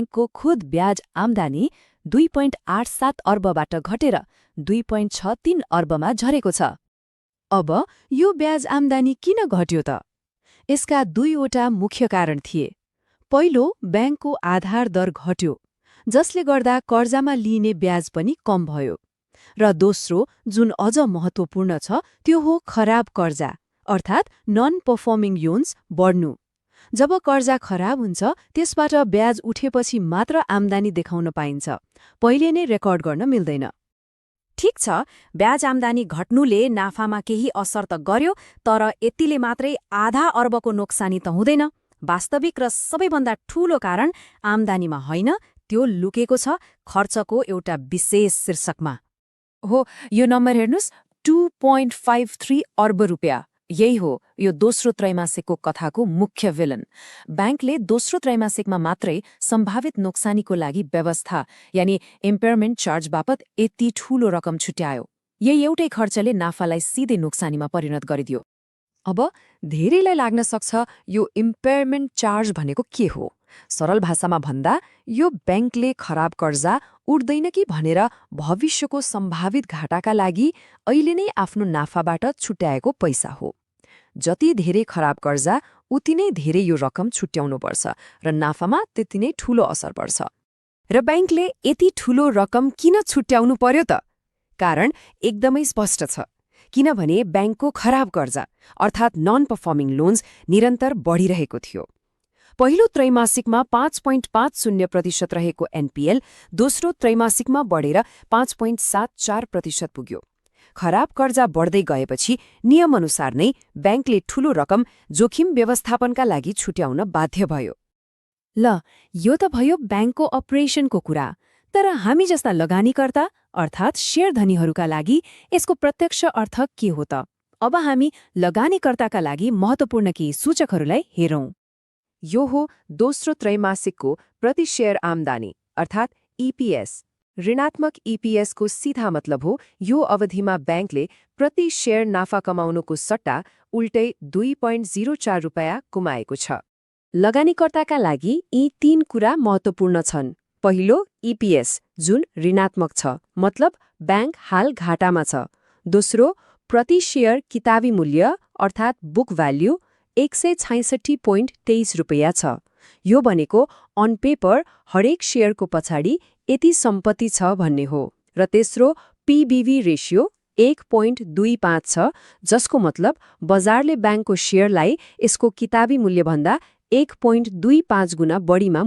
ब्याङ्कको खुद ब्याज आम्दानी 2.87 अर्बबाट घटेर 2.63 अर्बमा झरेको छ। अब यो ब्याज आम्दानी किन घट्यो त? यसका दुईवटा मुख्य कारण थिए। पहिलो, ब्याङ्कको आधार दर घट्यो, जसले गर्दा कर्जामा लिइने ब्याज पनि कम भयो। र दोस्रो, जुन अझ महत्त्वपूर्ण छ, त्यो हो खराब कर्जा, अर्थात् नन पर्फर्मिङ लोन्स बढ्नु। जब कर्जा खराब हुन्छ, त्यसबाट ब्याज उठेपछि मात्र आम्दानी देखाउन पाइन्छ, पहिले नै रेकर्ड गर्न मिल्दैन। ठिक छ, ब्याज आम्दानी घट्नुले नाफामा केही असर त गर्यो, तर यतिले मात्रै आधा अर्बको नोक्सानी त हुँदैन। वास्तविक र सबैभन्दा ठूलो कारण आम्दानीमा होइन, त्यो लुकेको छ खर्चको एउटा विशेष शीर्षकमा। हो, यो नम्बर हेर्नुस्, 2.53 अर्ब रुपियाँ। यही हो यो दोस्रो त्रैमासिकको कथाको मुख्य विलन। ब्याङ्कले दोस्रो त्रैमासिकमा मात्रै सम्भावित नोक्सानीको लागि व्यवस्था यानि इम्पेयरमेन्ट चार्ज बापत यति ठूलो रकम छुट्यायो। यही एउटै खर्चले नाफालाई सिधै नोक्सानीमा परिणत गरिदियो। अब धेरैलाई लाग्न सक्छ यो इम्पेयरमेन्ट चार्ज भनेको के हो? सरल भाषामा भन्दा यो ब्याङ्कले खराब कर्जा उड्दैन कि भनेर भविष्यको सम्भावित घाटाका लागि अहिले नै आफ्नो नाफाबाट छुट्याएको पैसा हो। जति धेरै खराब कर्जा, उति नै धेरै यो रकम छुट्याउनुपर्छ र नाफामा त्यति नै ठूलो असर पर्छ। र ब्याङ्कले यति ठूलो रकम किन छुट्याउनु पर्यो त? कारण एकदमै स्पष्ट छ। किनभने ब्याङ्कको खराब कर्जा अर्थात् नन पर्फर्मिङ लोन्स निरन्तर बढिरहेको थियो। पहिलो त्रैमासिकमा 5.50% रहेको एनपीएल दोस्रो त्रैमासिकमा बढेर 5.74% पुग्यो। खराब कर्जा बढ्दै गएपछि नियमअनुसार नै ब्याङ्कले ठूलो रकम जोखिम व्यवस्थापनका लागि छुट्याउन बाध्य भयो। ल, यो त भयो ब्याङ्कको अपरेसनको कुरा। तर हामी जस्ता लगानीकर्ता अर्थात् शेयरधनीहरूका लागि यसको प्रत्यक्ष अर्थ के हो त? अब हामी लगानीकर्ताका लागि महत्त्वपूर्ण केही सूचकहरूलाई हेरौँ। यो हो दोस्रो त्रैमासिकको प्रति शेयर आम्दानी अर्थात् ईपीएस। ऋणात्मक ईपीएसको सीधा मतलब हो यो अवधिमा ब्याङ्कले प्रति शेयर नाफा कमाउनुको सट्टा उल्टै 2.04 रुपियाँ गुमाएको छ। लगानीकर्ताका लागि यी 3 कुरा महत्त्वपूर्ण छन्। पहिलो, ईपीएस जुन ऋणात्मक छ, मतलब ब्याङ्क हाल घाटामा छ। दोस्रो, प्रति शेयर किताबी मूल्य अर्थात् बुक भ्याल्यु 166.23 रुपियाँ छ। यो भनेको अन पेपर हरेक शेयरको पछाडि यति सम्पत्ति छ भन्ने हो। र तेस्रो, पीबीभी रेशियो 1.25 छ, जसको मतलब बजारले ब्याङ्कको शेयरलाई यसको किताबी मूल्यभन्दा 1.25 गुणा बढीमा